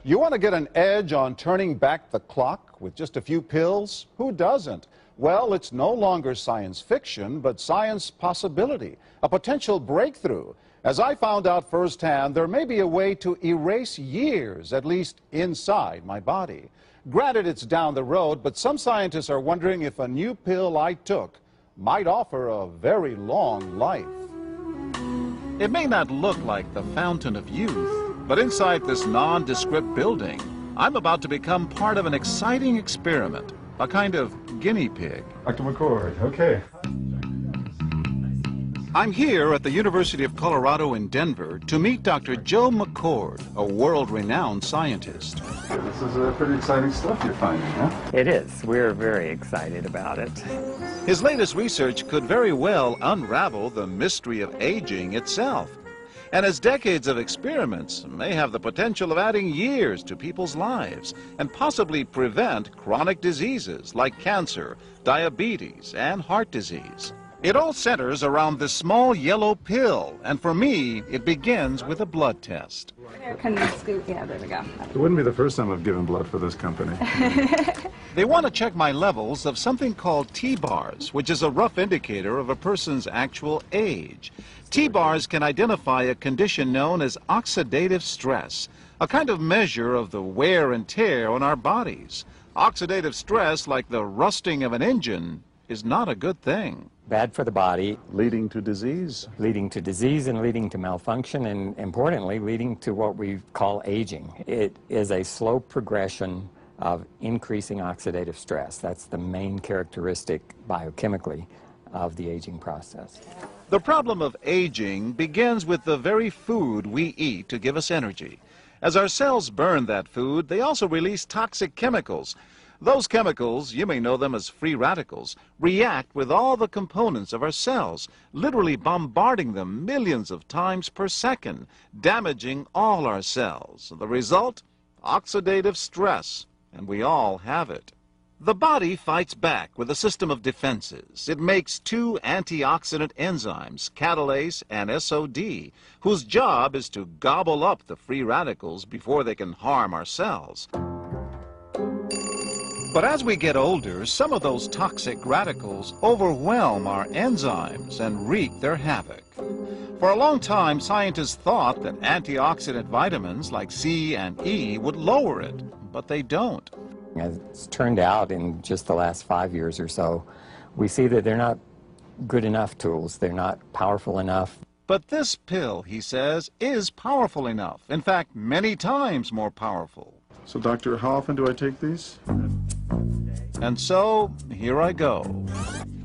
You want to get an edge on turning back the clock with just a few pills? Who doesn't? Well, it's no longer science fiction, but science possibility, a potential breakthrough. As I found out firsthand, there may be a way to erase years, at least inside my body. Granted, it's down the road, but some scientists are wondering if a new pill I took might offer a very long life. It may not look like the fountain of youth, but inside this nondescript building, I'm about to become part of an exciting experiment, a kind of guinea pig. Dr. McCord, okay. I'm here at the University of Colorado in Denver to meet Dr. Joe McCord, a world-renowned scientist. This is pretty exciting stuff you're finding, huh? It is. We're very excited about it. His latest research could very well unravel the mystery of aging itself. And his decades of experiments may have the potential of adding years to people's lives and possibly prevent chronic diseases like cancer, diabetes, and heart disease. It all centers around this small yellow pill, and for me, it begins with a blood test. Can you scoot? Yeah, there we go. It wouldn't be the first time I've given blood for this company. They want to check my levels of something called T-bars, which is a rough indicator of a person's actual age. T-bars can identify a condition known as oxidative stress, a kind of measure of the wear and tear on our bodies. Oxidative stress, like the rusting of an engine, is not a good thing. Bad for the body. Leading to disease? Leading to disease and leading to malfunction, and importantly, leading to what we call aging. It is a slow progression of increasing oxidative stress. That's the main characteristic biochemically of the aging process. The problem of aging begins with the very food we eat to give us energy. As our cells burn that food, they also release toxic chemicals. Those chemicals, you may know them as free radicals, react with all the components of our cells, literally bombarding them millions of times per second, damaging all our cells. The result? Oxidative stress, and we all have it. The body fights back with a system of defenses. It makes two antioxidant enzymes, catalase and SOD, whose job is to gobble up the free radicals before they can harm our cells. But as we get older, some of those toxic radicals overwhelm our enzymes and wreak their havoc. For a long time, scientists thought that antioxidant vitamins like C and E would lower it, but they don't. As it's turned out in just the last 5 years or so, we see that they're not good enough tools. They're not powerful enough. But this pill, he says, is powerful enough. In fact, many times more powerful. So, Doctor, how often do I take these? And so, here I go.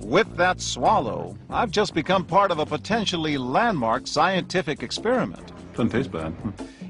With that swallow, I've just become part of a potentially landmark scientific experiment. Doesn't taste bad.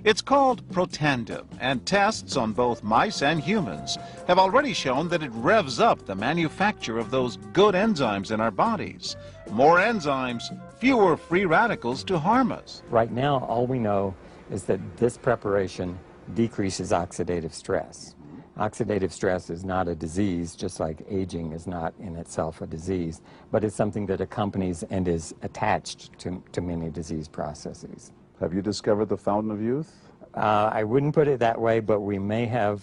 It's called Protandim, and tests on both mice and humans have already shown that it revs up the manufacture of those good enzymes in our bodies. More enzymes, fewer free radicals to harm us. Right now, all we know is that this preparation decreases oxidative stress. Oxidative stress is not a disease, just like aging is not in itself a disease, but it's something that accompanies and is attached to many disease processes. Have you discovered the fountain of youth? I wouldn't put it that way, but we may have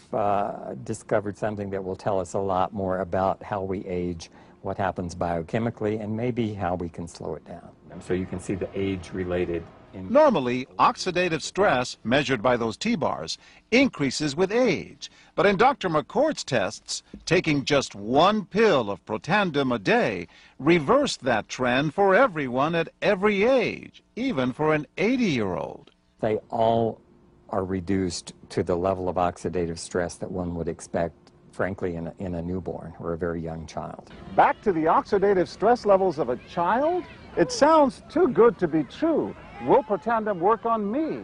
discovered something that will tell us a lot more about how we age, what happens biochemically, and maybe how we can slow it down. So you can see the age-related. Normally, oxidative stress, measured by those T-bars, increases with age. But in Dr. McCord's tests, taking just one pill of Protandim a day reversed that trend for everyone at every age, even for an 80-year-old. They all are reduced to the level of oxidative stress that one would expect, frankly, in a newborn or a very young child. Back to the oxidative stress levels of a child? It sounds too good to be true. Will Protandim work on me?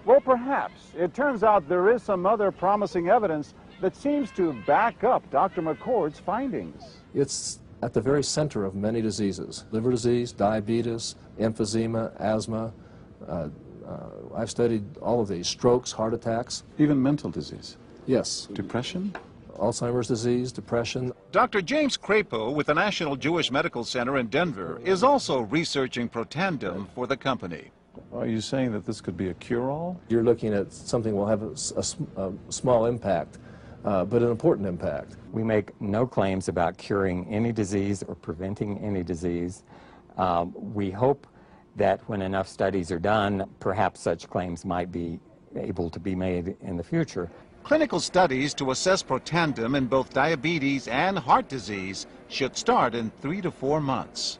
Well, perhaps. It turns out there is some other promising evidence that seems to back up Dr. McCord's findings. It's at the very center of many diseases: liver disease, diabetes, emphysema, asthma. I've studied all of these: strokes, heart attacks. Even mental disease? Yes. Depression? Alzheimer's disease, depression. Dr. James Crapo with the National Jewish Medical Center in Denver is also researching Protandim for the company. Are you saying that this could be a cure-all? You're looking at something will have a small impact, but an important impact. We make no claims about curing any disease or preventing any disease. We hope that when enough studies are done, perhaps such claims might be able to be made in the future. Clinical studies to assess Protandim in both diabetes and heart disease should start in 3 to 4 months.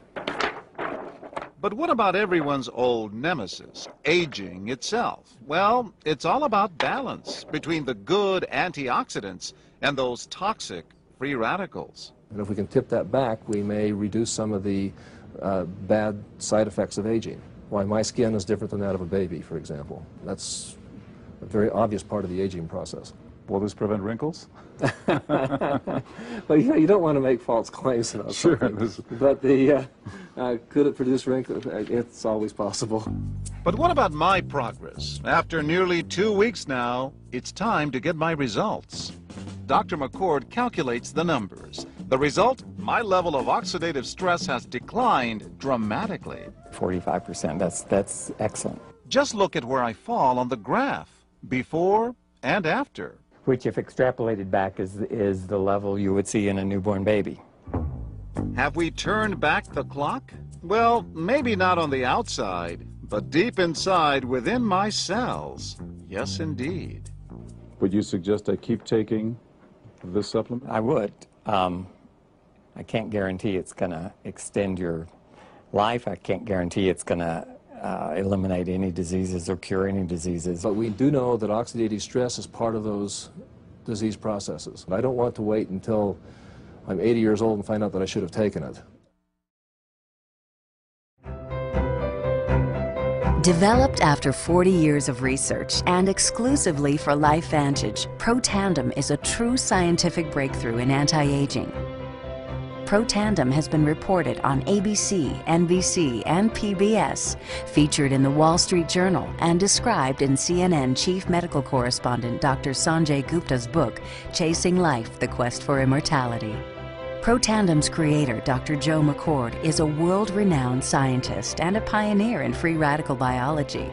But what about everyone's old nemesis, aging itself? Well, it's all about balance between the good antioxidants and those toxic free radicals. And if we can tip that back, we may reduce some of the bad side effects of aging. Why my skin is different than that of a baby, for example. That's a very obvious part of the aging process. Will this prevent wrinkles? Well, you don't want to make false claims about something. But could it produce wrinkles? It's always possible. But what about my progress? After nearly 2 weeks now, it's time to get my results. Dr. McCord calculates the numbers. The result? My level of oxidative stress has declined dramatically. 45%, that's excellent. Just look at where I fall on the graph, before and after. Which, if extrapolated back, is the level you would see in a newborn baby. Have we turned back the clock? Well, maybe not on the outside, but deep inside within my cells. Yes, indeed. Would you suggest I keep taking this supplement? I would. I can't guarantee it's going to extend your life. I can't guarantee it's going to eliminate any diseases or cure any diseases. But we do know that oxidative stress is part of those disease processes. I don't want to wait until I'm 80 years old and find out that I should have taken it. Developed after 40 years of research and exclusively for LifeVantage, Protandim is a true scientific breakthrough in anti-aging. Protandim has been reported on ABC, NBC, and PBS, featured in the Wall Street Journal, and described in CNN Chief Medical Correspondent Dr. Sanjay Gupta's book, Chasing Life, The Quest for Immortality. Protandim's creator, Dr. Joe McCord, is a world-renowned scientist and a pioneer in free radical biology.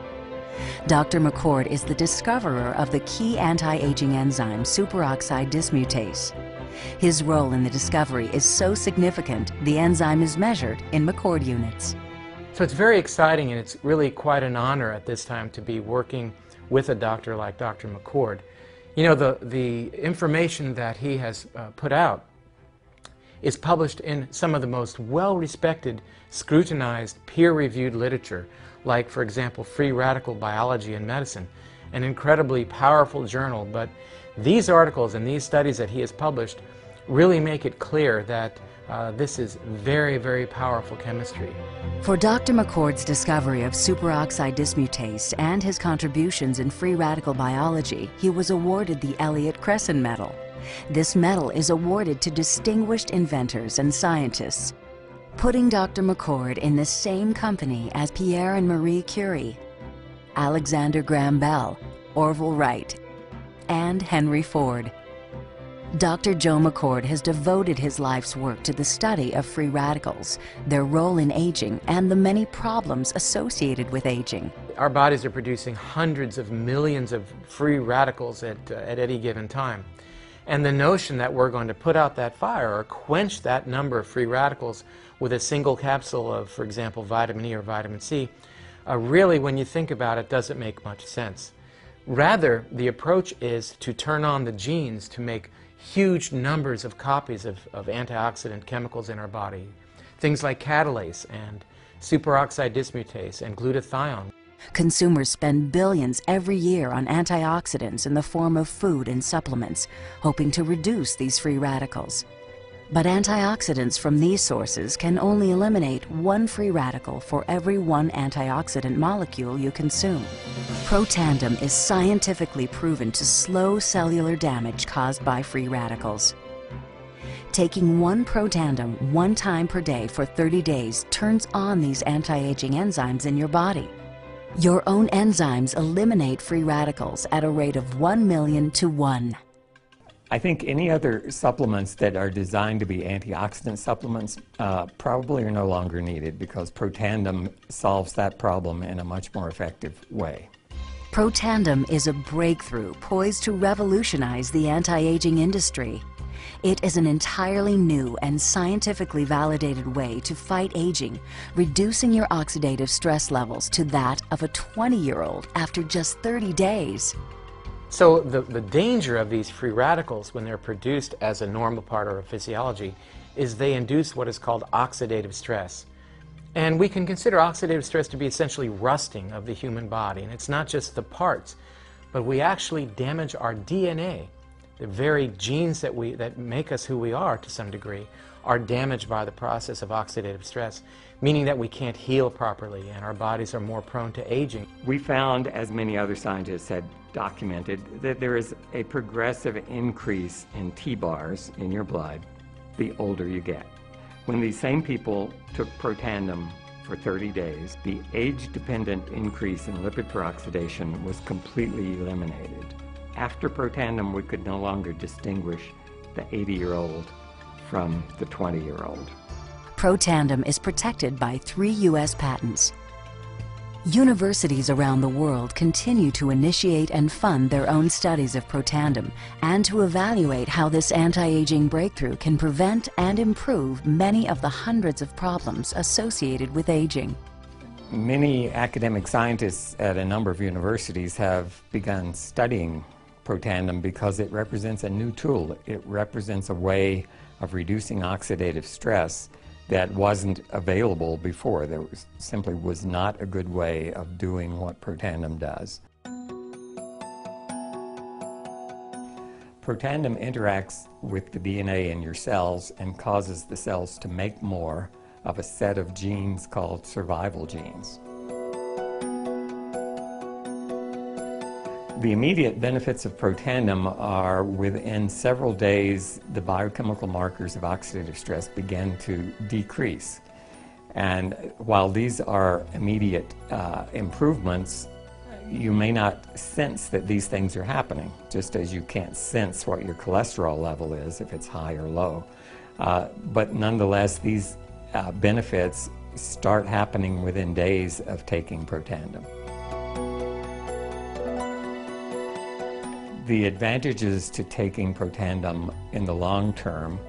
Dr. McCord is the discoverer of the key anti-aging enzyme superoxide dismutase. His role in the discovery is so significant, the enzyme is measured in McCord units. So it's very exciting, and it's really quite an honor at this time to be working with a doctor like Dr. McCord. You know, the information that he has put out is published in some of the most well-respected, scrutinized, peer-reviewed literature, like, for example, Free Radical Biology and Medicine, an incredibly powerful journal. But these articles and these studies that he has published really make it clear that this is very, very powerful chemistry. For Dr. McCord's discovery of superoxide dismutase and his contributions in free radical biology, he was awarded the Elliott Cresson Medal. This medal is awarded to distinguished inventors and scientists, putting Dr. McCord in the same company as Pierre and Marie Curie, Alexander Graham Bell, Orville Wright, and Henry Ford. Dr. Joe McCord has devoted his life's work to the study of free radicals, their role in aging, and the many problems associated with aging. Our bodies are producing hundreds of millions of free radicals at any given time. And the notion that we're going to put out that fire or quench that number of free radicals with a single capsule of, for example, vitamin E or vitamin C, really, when you think about it, doesn't make much sense. Rather, the approach is to turn on the genes to make huge numbers of copies of antioxidant chemicals in our body. Things like catalase and superoxide dismutase and glutathione. Consumers spend billions every year on antioxidants in the form of food and supplements, hoping to reduce these free radicals. But antioxidants from these sources can only eliminate one free radical for every one antioxidant molecule you consume. Protandim is scientifically proven to slow cellular damage caused by free radicals. Taking one Protandim 1 time per day for 30 days turns on these anti-aging enzymes in your body. Your own enzymes eliminate free radicals at a rate of 1 million to 1. I think any other supplements that are designed to be antioxidant supplements probably are no longer needed because Protandim solves that problem in a much more effective way. Protandim is a breakthrough poised to revolutionize the anti-aging industry. It is an entirely new and scientifically validated way to fight aging, reducing your oxidative stress levels to that of a 20-year-old after just 30 days. So the danger of these free radicals when they're produced as a normal part of our physiology is they induce what is called oxidative stress. And we can consider oxidative stress to be essentially rusting of the human body. And it's not just the parts, but we actually damage our DNA. The very genes that make us who we are to some degree are damaged by the process of oxidative stress, meaning that we can't heal properly and our bodies are more prone to aging. We found, as many other scientists had documented, that there is a progressive increase in T-bars in your blood the older you get. When these same people took Protandim for 30 days, the age-dependent increase in lipid peroxidation was completely eliminated. After Protandim, we could no longer distinguish the 80-year-old from the 20-year-old. Protandim is protected by 3 U.S. patents. Universities around the world continue to initiate and fund their own studies of Protandim and to evaluate how this anti-aging breakthrough can prevent and improve many of the hundreds of problems associated with aging. Many academic scientists at a number of universities have begun studying Protandim because it represents a new tool. It represents a way of reducing oxidative stress that wasn't available before. There simply was not a good way of doing what Protandim does. Protandim interacts with the DNA in your cells and causes the cells to make more of a set of genes called survival genes. The immediate benefits of Protandim are within several days, the biochemical markers of oxidative stress begin to decrease. And while these are immediate improvements, you may not sense that these things are happening, just as you can't sense what your cholesterol level is if it's high or low. But nonetheless, these benefits start happening within days of taking Protandim. The advantages to taking Protandim in the long term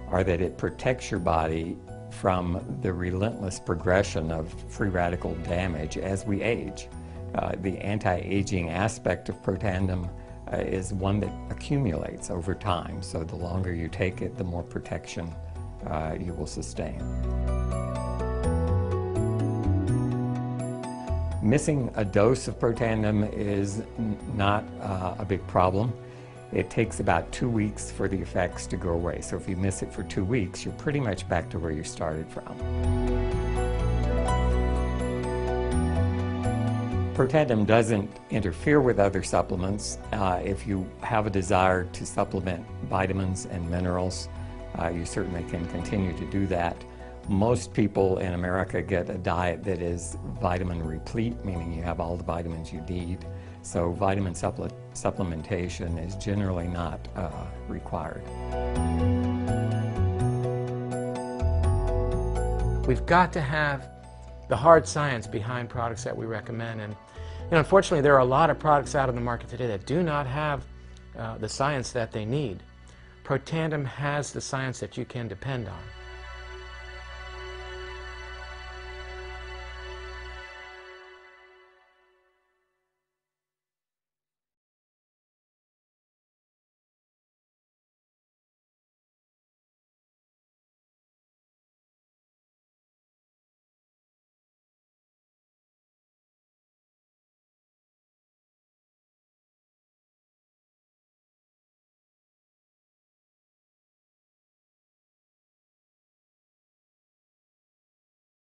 are that it protects your body from the relentless progression of free radical damage as we age. The anti-aging aspect of Protandim is one that accumulates over time, so the longer you take it, the more protection you will sustain. Missing a dose of Protandim is not a big problem. It takes about 2 weeks for the effects to go away. So if you miss it for 2 weeks, you're pretty much back to where you started from. Protandim doesn't interfere with other supplements. If you have a desire to supplement vitamins and minerals, you certainly can continue to do that. Most people in America get a diet that is vitamin replete, meaning you have all the vitamins you need. So vitamin supplementation is generally not required. We've got to have the hard science behind products that we recommend. And unfortunately, there are a lot of products out on the market today that do not have the science that they need. Protandim has the science that you can depend on.